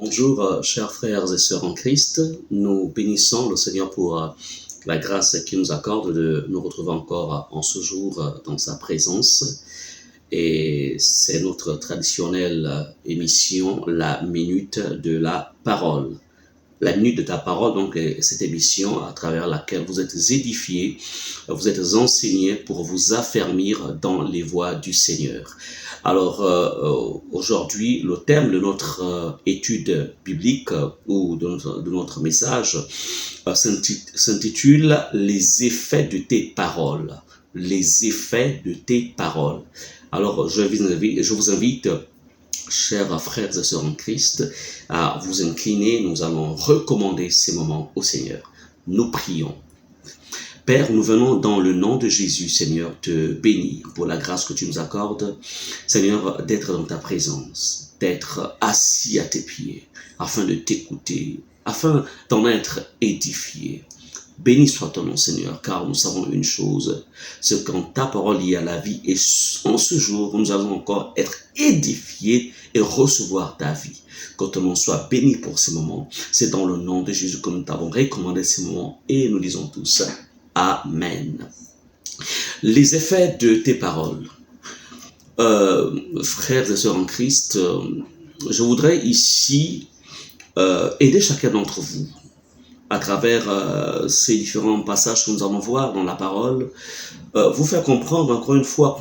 Bonjour, chers frères et sœurs en Christ. Nous bénissons le Seigneur pour la grâce qu'il nous accorde de nous retrouver encore en ce jour dans sa présence. Et c'est notre traditionnelle émission, la Minute de la Parole. La Minute de ta Parole, donc, est cette émission à travers laquelle vous êtes édifiés, vous êtes enseignés pour vous affermir dans les voies du Seigneur. Alors, aujourd'hui, le thème de notre étude biblique ou de notre message s'intitule « Les effets de tes paroles ». Les effets de tes paroles. Alors, je vous invite, chers frères et sœurs en Christ, à vous incliner. Nous allons recommander ces moments au Seigneur. Nous prions. Père, nous venons dans le nom de Jésus, Seigneur, te bénir pour la grâce que tu nous accordes, Seigneur, d'être dans ta présence, d'être assis à tes pieds, afin de t'écouter, afin d'en être édifié. Béni soit ton nom, Seigneur, car nous savons une chose, c'est qu'en ta parole il y a la vie, et en ce jour, nous allons encore être édifiés et recevoir ta vie. Que ton nom soit béni pour ces moments. C'est dans le nom de Jésus que nous t'avons recommandé ces moments, et nous disons tous Amen. Les effets de tes paroles. Frères et sœurs en Christ, je voudrais ici aider chacun d'entre vous à travers ces différents passages que nous allons voir dans la parole, vous faire comprendre encore une fois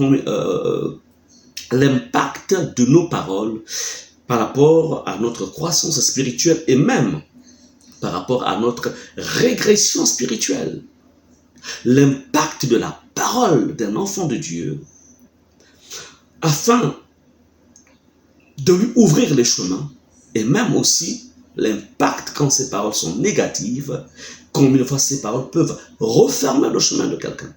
l'impact de nos paroles par rapport à notre croissance spirituelle et même par rapport à notre régression spirituelle. L'impact de la parole d'un enfant de Dieu afin de lui ouvrir les chemins et même aussi l'impact quand ces paroles sont négatives, combien de fois ces paroles peuvent refermer le chemin de quelqu'un.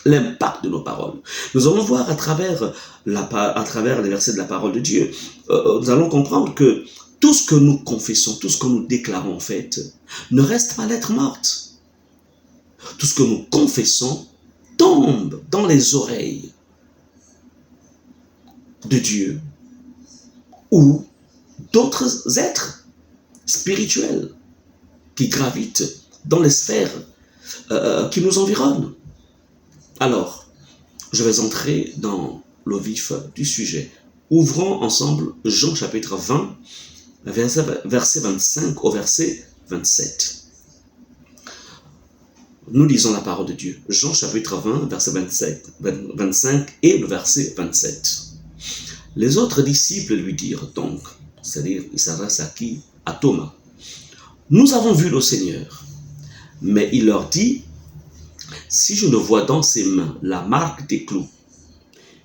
L'impact de nos paroles. Nous allons voir à travers les versets de la parole de Dieu, nous allons comprendre que tout ce que nous confessons, tout ce que nous déclarons en fait, ne reste pas lettre morte. Tout ce que nous confessons tombe dans les oreilles de Dieu ou d'autres êtres spirituels qui gravitent dans les sphères qui nous environnent. Alors, je vais entrer dans le vif du sujet. Ouvrons ensemble Jean chapitre 20, verset 25 au verset 27. Nous lisons la parole de Dieu. Jean chapitre 20, verset 25 et le verset 27. Les autres disciples lui dirent donc, c'est-à-dire, il s'adresse à qui? À Thomas. Nous avons vu le Seigneur. Mais il leur dit, si je ne vois dans ses mains la marque des clous,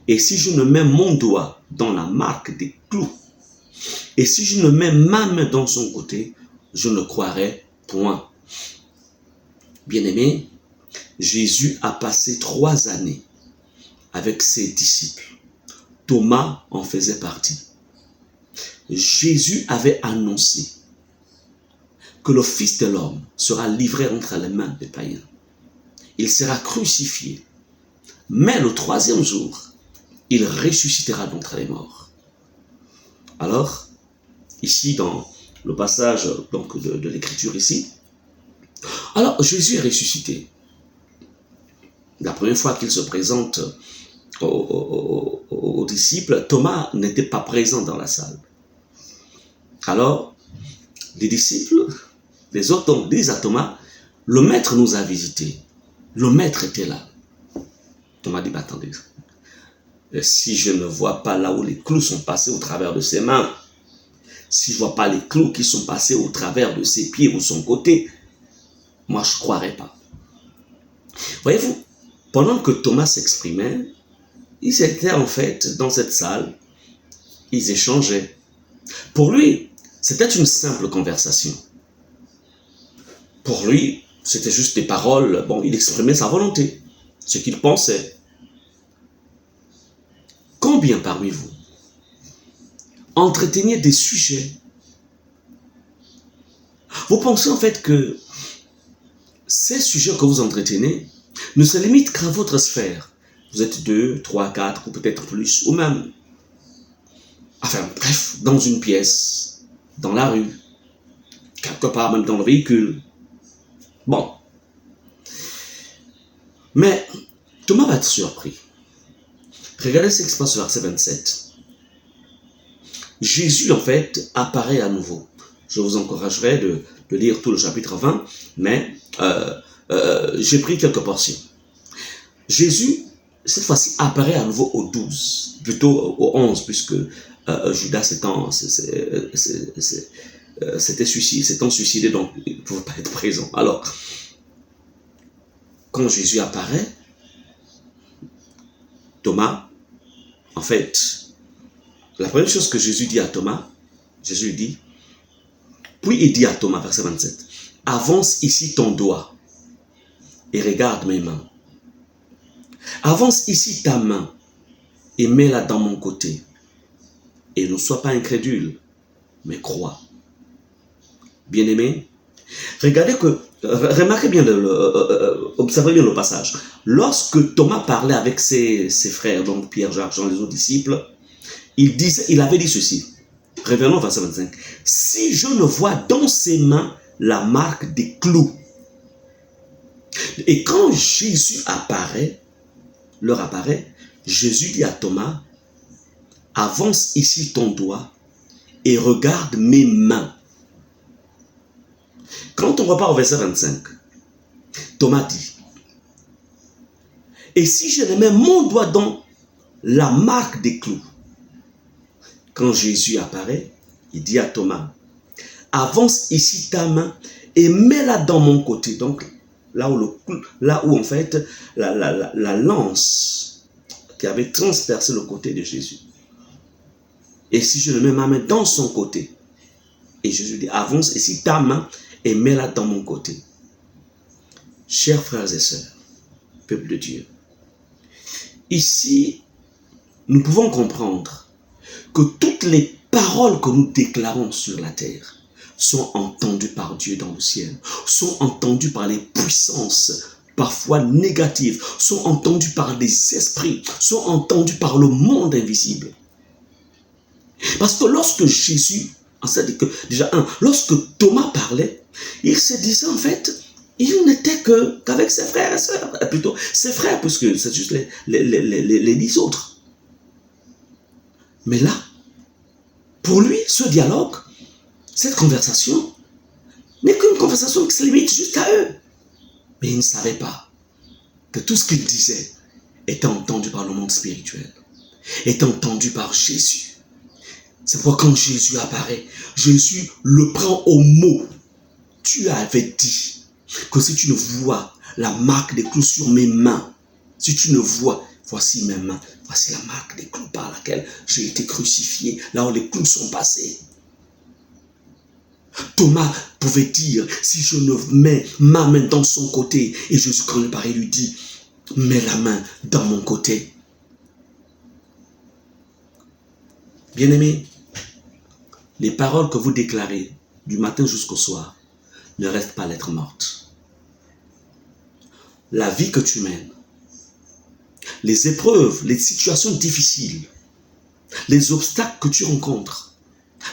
et si je ne mets mon doigt dans la marque des clous, et si je ne mets ma main dans son côté, je ne croirai point. Bien-aimés, Jésus a passé 3 années avec ses disciples. Thomas en faisait partie. Jésus avait annoncé que le Fils de l'homme sera livré entre les mains des païens. Il sera crucifié. Mais le 3e jour, il ressuscitera d'entre les morts. Alors, ici dans le passage donc, de l'écriture ici, alors Jésus est ressuscité. La première fois qu'il se présente aux disciples, Thomas n'était pas présent dans la salle. Alors, les disciples, les autres donc disent à Thomas, le maître nous a visités. Le maître était là. Thomas dit, attendez, si je ne vois pas là où les clous sont passés au travers de ses mains, si je ne vois pas les clous qui sont passés au travers de ses pieds ou son côté, moi je ne croirais pas. Voyez-vous, pendant que Thomas s'exprimait, ils étaient en fait dans cette salle, ils échangeaient. Pour lui, c'était une simple conversation. Pour lui, c'était juste des paroles, bon, il exprimait sa volonté, ce qu'il pensait. Combien parmi vous entreteniez des sujets? Vous pensez en fait que ces sujets que vous entretenez ne se limitent qu'à votre sphère. Vous êtes 2, 3, 4 ou peut-être plus, ou même, enfin bref, dans une pièce. dans la rue, quelque part même dans le véhicule. Bon. Mais Thomas va être surpris. Regardez ce qui se passe au verset 27. Jésus, en fait, apparaît à nouveau. Je vous encouragerai de lire tout le chapitre 20, mais j'ai pris quelques portions. Jésus, cette fois-ci, apparaît à nouveau au 12, plutôt au 11, puisque Judas s'était suicidé, donc il ne pouvait pas être présent. Alors, quand Jésus apparaît, Thomas, en fait, la première chose que Jésus dit à Thomas, Jésus dit, puis il dit à Thomas, verset 27, « Avance ici ton doigt et regarde mes mains. Avance ici ta main et mets-la dans mon côté. Et ne sois pas incrédule, mais crois. » Bien-aimé, remarquez bien, observez bien le passage. Lorsque Thomas parlait avec ses frères, donc Pierre, Jacques, Jean, les autres disciples, il avait dit ceci. Revenons au verset 25. « Si je ne vois dans ses mains la marque des clous. » Et quand Jésus leur apparaît, Jésus dit à Thomas, « Avance ici ton doigt et regarde mes mains. » Quand on repart au verset 25, Thomas dit, « Et si je ne mets mon doigt dans la marque des clous ?» Quand Jésus apparaît, il dit à Thomas, « Avance ici ta main et mets-la dans mon côté. » Donc, là où en fait, la lance qui avait transpercé le côté de Jésus. Et si je mets ma main dans son côté, et Jésus dit, « Avance ici ta main et mets-la dans mon côté. » Chers frères et sœurs, peuple de Dieu, ici, nous pouvons comprendre que toutes les paroles que nous déclarons sur la terre sont entendues par Dieu dans le ciel, sont entendues par les puissances parfois négatives, sont entendues par des esprits, sont entendues par le monde invisible. Parce que lorsque Jésus, lorsque Thomas parlait, il se disait en fait, il n'était qu'avec ses frères et sœurs, plutôt ses frères, puisque c'est juste les 10 autres. Mais là, pour lui, ce dialogue, cette conversation, n'est qu'une conversation qui se limite juste à eux. Mais il ne savait pas que tout ce qu'il disait était entendu par le monde spirituel, était entendu par Jésus. C'est pourquoi quand Jésus apparaît, Jésus le prend au mot. Tu avais dit que si tu ne vois la marque des clous sur mes mains, si tu ne vois, voici mes mains, voici la marque des clous par laquelle j'ai été crucifié, là où les clous sont passés. Thomas pouvait dire, si je ne mets ma main dans son côté, et Jésus quand il paraît lui dit, mets la main dans mon côté. Bien-aimés, les paroles que vous déclarez du matin jusqu'au soir ne restent pas lettres mortes. La vie que tu mènes, les épreuves, les situations difficiles, les obstacles que tu rencontres,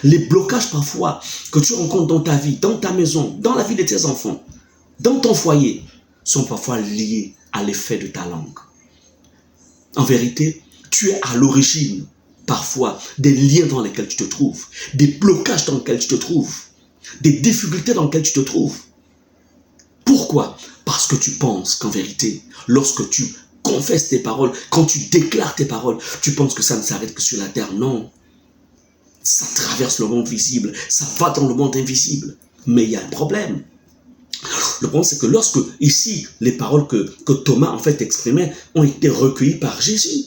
les blocages parfois que tu rencontres dans ta vie, dans ta maison, dans la vie de tes enfants, dans ton foyer, sont parfois liés à l'effet de ta langue. En vérité, tu es à l'origine parfois des liens dans lesquels tu te trouves, des blocages dans lesquels tu te trouves, des difficultés dans lesquelles tu te trouves. Pourquoi? Parce que tu penses qu'en vérité, lorsque tu confesses tes paroles, quand tu déclares tes paroles, tu penses que ça ne s'arrête que sur la terre. Non. Ça traverse le monde visible, ça va dans le monde invisible. Mais il y a un problème. Le problème, c'est que lorsque, ici, les paroles que Thomas, en fait, exprimait, ont été recueillies par Jésus.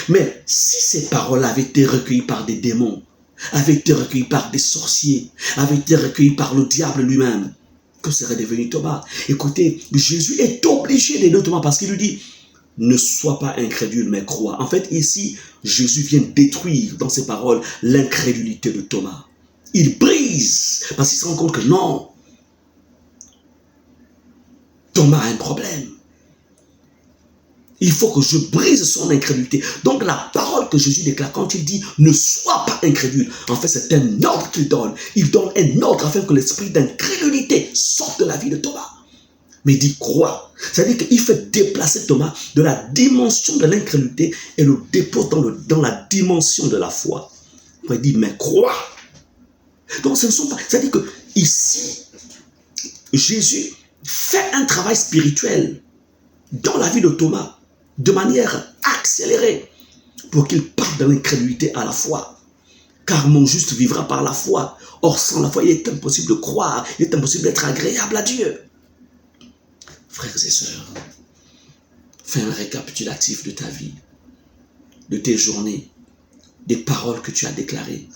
Mais si ces paroles avaient été recueillies par des démons, avaient été recueillies par des sorciers, avaient été recueillies par le diable lui-même, que serait devenu Thomas? Écoutez, Jésus est obligé d'aider Thomas parce qu'il lui dit, ne sois pas incrédule, mais crois. En fait, ici, Jésus vient détruire dans ses paroles l'incrédulité de Thomas. Il brise parce qu'il se rend compte que non, Thomas a un problème. Il faut que je brise son incrédulité. Donc la parole que Jésus déclare quand il dit ne sois pas incrédule, en fait c'est un ordre qu'il donne. Il donne un ordre afin que l'esprit d'incrédulité sorte de la vie de Thomas. Mais il dit crois. C'est-à-dire qu'il fait déplacer Thomas de la dimension de l'incrédulité et le dépose dans la dimension de la foi. Il dit mais crois. Donc ce ne sont pas. C'est-à-dire que ici, Jésus fait un travail spirituel dans la vie de Thomas de manière accélérée pour qu'il parte de l'incrédulité à la foi. Car mon juste vivra par la foi. Or, sans la foi, il est impossible de croire, il est impossible d'être agréable à Dieu. Frères et sœurs, fais un récapitulatif de ta vie, de tes journées, des paroles que tu as déclarées.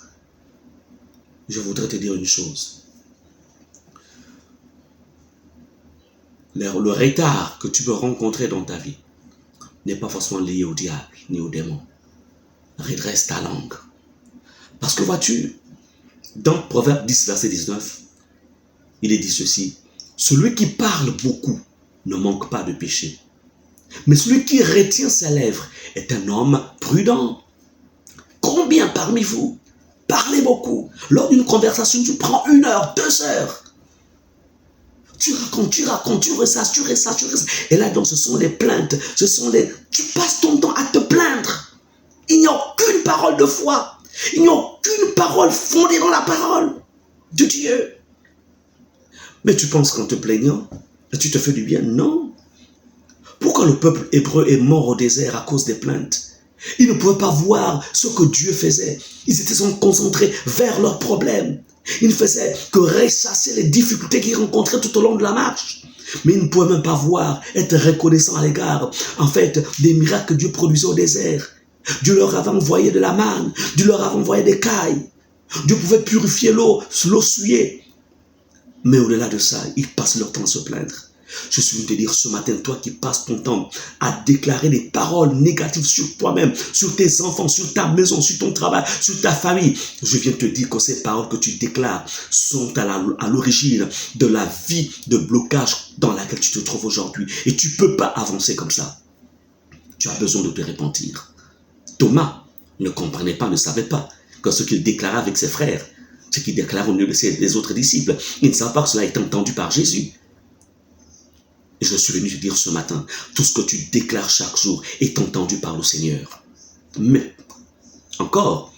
Je voudrais te dire une chose. Le retard que tu peux rencontrer dans ta vie n'est pas forcément lié au diable ni au démon. Redresse ta langue. Parce que vois-tu, dans Proverbe 10, verset 19, il est dit ceci. Celui qui parle beaucoup ne manque pas de péché. Mais celui qui retient ses lèvres est un homme prudent. Combien parmi vous parlez beaucoup? Lors d'une conversation, tu prends 1 heure, 2 heures. Tu racontes, tu ressasses. Et là, donc, ce sont les plaintes. Tu passes ton temps à te plaindre. Il n'y a aucune parole de foi. Il n'y a aucune parole fondée dans la parole de Dieu. Mais tu penses qu'en te plaignant, tu te fais du bien? Non. Pourquoi le peuple hébreu est mort au désert à cause des plaintes? Ils ne pouvaient pas voir ce que Dieu faisait. Ils étaient concentrés vers leurs problèmes. Ils ne faisaient que ressasser les difficultés qu'ils rencontraient tout au long de la marche. Mais ils ne pouvaient même pas voir, être reconnaissants à l'égard, en fait, des miracles que Dieu produisait au désert. Dieu leur avait envoyé de la manne, Dieu leur avait envoyé des cailles. Dieu pouvait purifier l'eau souillée. Mais au-delà de ça, ils passent leur temps à se plaindre. Je suis venu te dire ce matin, toi qui passes ton temps à déclarer des paroles négatives sur toi-même, sur tes enfants, sur ta maison, sur ton travail, sur ta famille. Je viens te dire que ces paroles que tu déclares sont à l'origine de la vie de blocage dans laquelle tu te trouves aujourd'hui. Et tu ne peux pas avancer comme ça. Tu as besoin de te repentir. Thomas ne comprenait pas, ne savait pas que ce qu'il déclarait avec ses frères, ce qu'il déclarait au milieu des autres disciples, il ne savait pas que cela était entendu par Jésus. Et je suis venu te dire ce matin, tout ce que tu déclares chaque jour est entendu par le Seigneur. Mais, encore,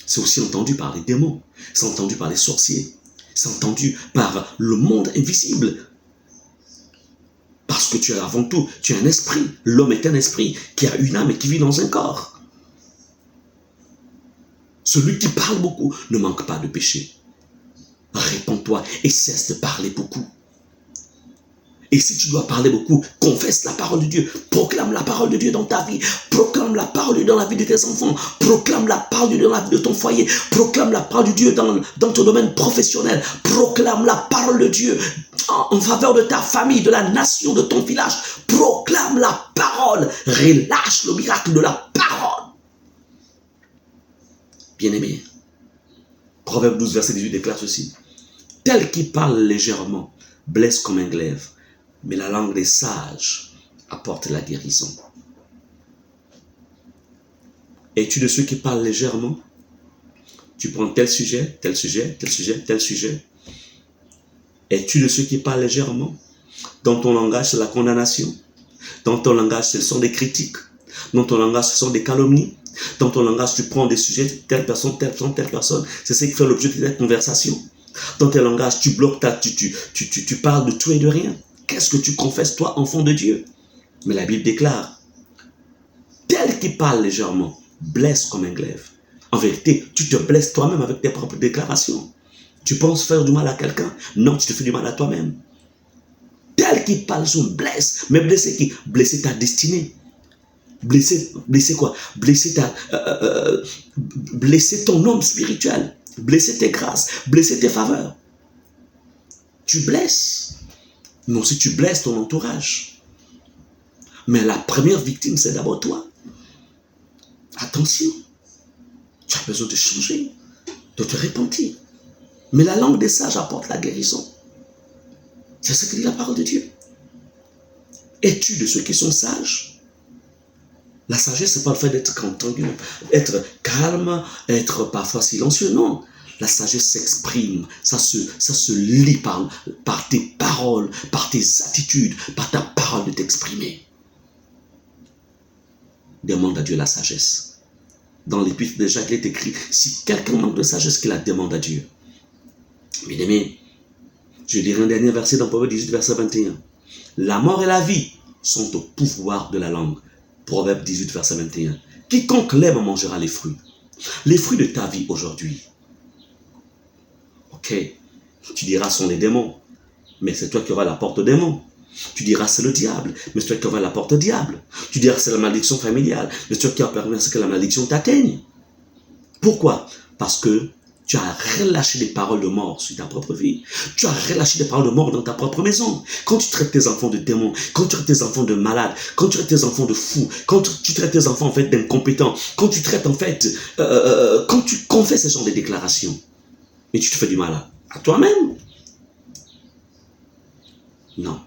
c'est aussi entendu par les démons, c'est entendu par les sorciers, c'est entendu par le monde invisible. Parce que tu es avant tout, tu es un esprit. L'homme est un esprit qui a une âme et qui vit dans un corps. Celui qui parle beaucoup ne manque pas de péché. Réponds-toi et cesse de parler beaucoup. Et si tu dois parler beaucoup, confesse la parole de Dieu. Proclame la parole de Dieu dans ta vie. Proclame la parole de Dieu dans la vie de tes enfants. Proclame la parole de Dieu dans la vie de ton foyer. Proclame la parole de Dieu dans ton domaine professionnel. Proclame la parole de Dieu en faveur de ta famille, de la nation, de ton village. Proclame la parole. Relâche le miracle de la parole. Bien-aimé, Proverbe 12, verset 18 déclare ceci. Tel qui parle légèrement blesse comme un glaive, mais la langue des sages apporte la guérison. Es-tu de ceux qui parlent légèrement? Tu prends tel sujet, tel sujet, tel sujet, tel sujet. Es-tu de ceux qui parlent légèrement? Dans ton langage, c'est la condamnation. Dans ton langage, ce sont des critiques. Dans ton langage, ce sont des calomnies. Dans ton langage, tu prends des sujets, telle personne, telle personne, telle personne. C'est ce qui fait l'objet de ta conversation. Dans tes langages, tu bloques, tu parles de tout et de rien. Qu'est-ce que tu confesses, toi, enfant de Dieu? Mais la Bible déclare, tel qui parle légèrement, blesse comme un glaive. En vérité, tu te blesses toi-même avec tes propres déclarations. Tu penses faire du mal à quelqu'un? Non, tu te fais du mal à toi-même. Tel qui parle son blesse. Mais blesser qui? Blesser ta destinée. Blesser quoi? Blesser ton homme spirituel. Blesser tes grâces. Blesser tes faveurs. Tu blesses. Mais aussi tu blesses ton entourage. Mais la première victime, c'est d'abord toi. Attention. Tu as besoin de changer, de te repentir. Mais la langue des sages apporte la guérison. C'est ce que dit la parole de Dieu. Es-tu de ceux qui sont sages? La sagesse, c'est pas le fait d'être content, être calme, être parfois silencieux. Non. La sagesse s'exprime, ça se lit par tes paroles, par tes attitudes, par ta parole de t'exprimer. Demande à Dieu la sagesse. Dans l'épître de Jacques, il est écrit, si quelqu'un manque de sagesse, qu'il la demande à Dieu. Bien-aimés, je dirai un dernier verset dans Proverbe 18, verset 21. La mort et la vie sont au pouvoir de la langue. Proverbe 18, verset 21. Quiconque l'aime mangera les fruits. Les fruits de ta vie aujourd'hui. Ok, tu diras ce sont les démons, mais c'est toi qui auras la porte aux démons. Tu diras c'est le diable, mais c'est toi qui auras la porte au diable. Tu diras c'est la malédiction familiale, mais c'est toi qui auras permis que la malédiction t'atteigne. Pourquoi? Parce que tu as relâché des paroles de mort sur ta propre vie. Tu as relâché des paroles de mort dans ta propre maison. Quand tu traites tes enfants de démons, quand tu traites tes enfants de malades, quand tu traites tes enfants de fous, quand tu traites tes enfants en fait d'incompétents, quand tu traites en fait, quand tu confesses ce genre de déclarations, mais tu te fais du mal à toi-même. Non.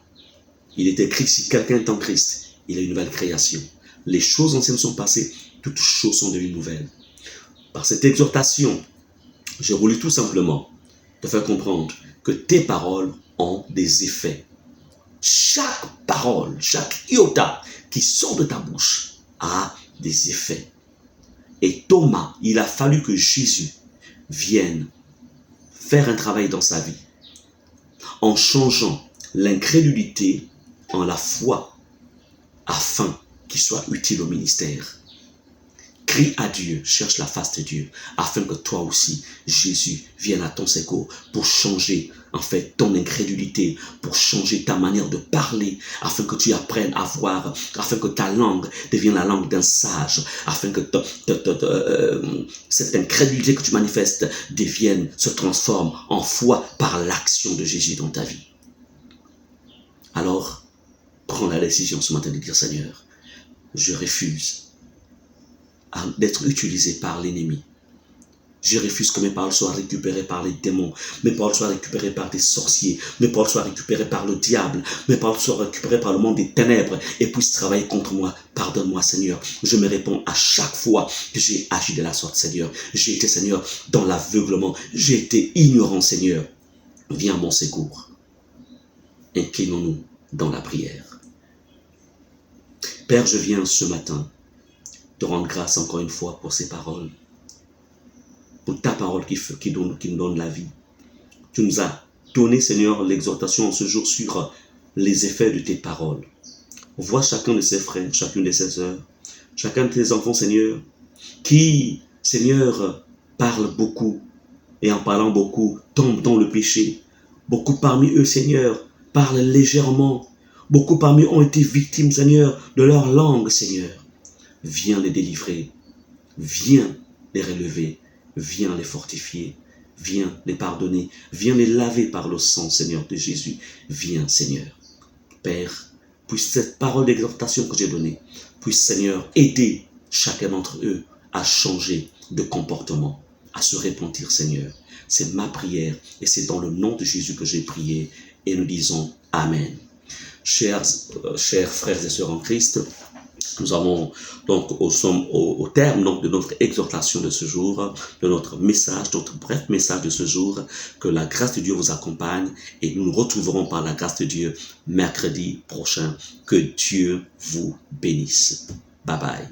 Il est écrit, si quelqu'un est en Christ, il est une nouvelle création. Les choses anciennes sont passées, toutes choses sont devenues nouvelles. Par cette exhortation, j'ai voulu tout simplement te faire comprendre que tes paroles ont des effets. Chaque parole, chaque iota qui sort de ta bouche a des effets. Et Thomas, il a fallu que Jésus vienne faire un travail dans sa vie en changeant l'incrédulité en la foi afin qu'il soit utile au ministère. Crie à Dieu, cherche la face de Dieu afin que toi aussi, Jésus, vienne à ton secours pour changer en fait ton incrédulité, pour changer ta manière de parler, afin que tu apprennes à voir, afin que ta langue devienne la langue d'un sage, afin que cette incrédulité que tu manifestes se transforme en foi par l'action de Jésus dans ta vie. Alors, prends la décision ce matin de dire, Seigneur, je refuse d'être utilisé par l'ennemi. Je refuse que mes paroles soient récupérées par les démons, mes paroles soient récupérées par des sorciers, mes paroles soient récupérées par le diable, mes paroles soient récupérées par le monde des ténèbres et puissent travailler contre moi. Pardonne-moi, Seigneur. Je me réponds à chaque fois que j'ai agi de la sorte, Seigneur. J'ai été, Seigneur, dans l'aveuglement. J'ai été ignorant, Seigneur. Viens à mon secours. Inclinons-nous dans la prière. Père, je viens ce matin te rendre grâce encore une fois pour ces paroles, pour ta parole qui nous donne la vie. Tu nous as donné, Seigneur, l'exhortation en ce jour sur les effets de tes paroles. Vois chacun de ses frères, chacune de ses sœurs, chacun de tes enfants, Seigneur, qui, Seigneur, parlent beaucoup et en parlant beaucoup, tombent dans le péché. Beaucoup parmi eux, Seigneur, parlent légèrement. Beaucoup parmi eux ont été victimes, Seigneur, de leur langue, Seigneur. Viens les délivrer, viens les relever, viens les fortifier, viens les pardonner, viens les laver par le sang, Seigneur, de Jésus. Viens, Seigneur. Père, puisse cette parole d'exhortation que j'ai donnée, puisse, Seigneur, aider chacun d'entre eux à changer de comportement, à se repentir, Seigneur. C'est ma prière et c'est dans le nom de Jésus que j'ai prié et nous disons Amen. Chers frères et sœurs en Christ, nous avons donc au terme donc, de notre exhortation de ce jour, de notre message, notre bref message de ce jour, que la grâce de Dieu vous accompagne et nous nous retrouverons par la grâce de Dieu mercredi prochain. Que Dieu vous bénisse. Bye bye.